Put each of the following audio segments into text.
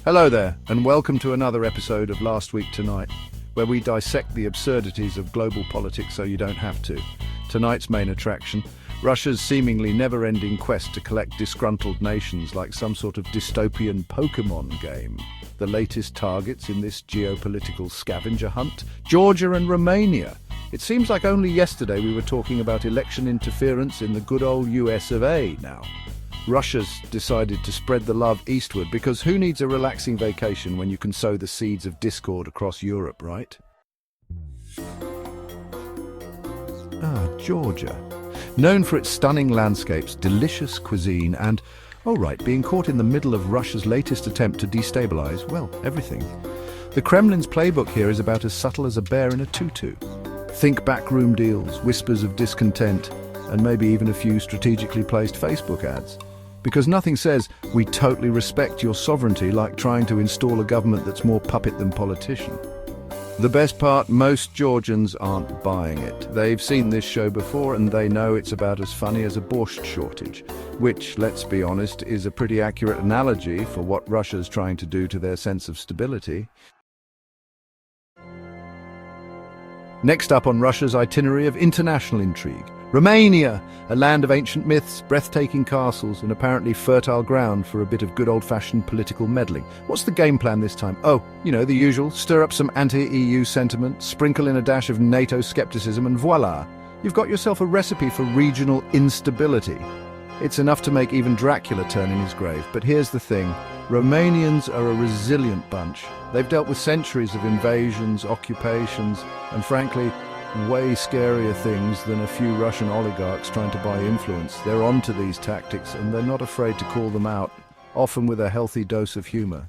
Hello there, and welcome to another episode of Last Week Tonight, where we dissect the absurdities of global politics so you don't have to. Tonight's main attraction, Russia's seemingly never-ending quest to collect disgruntled nations like some sort of dystopian Pokemon game. The latest targets in this geopolitical scavenger hunt, Georgia and Romania. It seems like only yesterday we were talking about election interference in the good old US of A now. Russia's decided to spread the love eastward because who needs a relaxing vacation when you can sow the seeds of discord across Europe, right? Georgia. Known for its stunning landscapes, delicious cuisine and, being caught in the middle of Russia's latest attempt to destabilize, everything. The Kremlin's playbook here is about as subtle as a bear in a tutu. Think backroom deals, whispers of discontent, and maybe even a few strategically placed Facebook ads. Because nothing says, we totally respect your sovereignty, like trying to install a government that's more puppet than politician. The best part, most Georgians aren't buying it. They've seen this show before and they know it's about as funny as a borscht shortage, which, let's be honest, is a pretty accurate analogy for what Russia's trying to do to their sense of stability. Next up on Russia's itinerary of international intrigue, Romania, a land of ancient myths, breathtaking castles, and apparently fertile ground for a bit of good old-fashioned political meddling. What's the game plan this time? The usual, stir up some anti-EU sentiment, sprinkle in a dash of NATO skepticism, and voila, you've got yourself a recipe for regional instability. It's enough to make even Dracula turn in his grave. But here's the thing, Romanians are a resilient bunch. They've dealt with centuries of invasions, occupations, and frankly, way scarier things than a few Russian oligarchs trying to buy influence. They're onto these tactics and they're not afraid to call them out, often with a healthy dose of humor.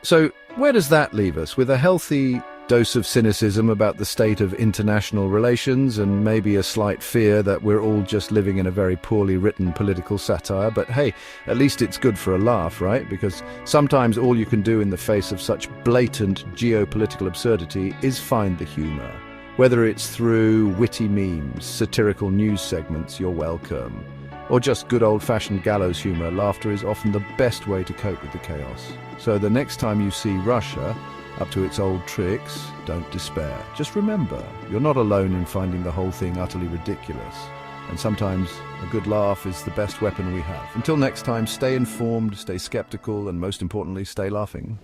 So, where does that leave us? With a healthy dose of cynicism about the state of international relations and maybe a slight fear that we're all just living in a very poorly written political satire. But hey, at least it's good for a laugh, right? Because sometimes all you can do in the face of such blatant geopolitical absurdity is find the humor. Whether it's through witty memes, satirical news segments, you're welcome. Or just good old-fashioned gallows humor, laughter is often the best way to cope with the chaos. So the next time you see Russia up to its old tricks, don't despair. Just remember, you're not alone in finding the whole thing utterly ridiculous. And sometimes a good laugh is the best weapon we have. Until next time, stay informed, stay skeptical, and most importantly, stay laughing.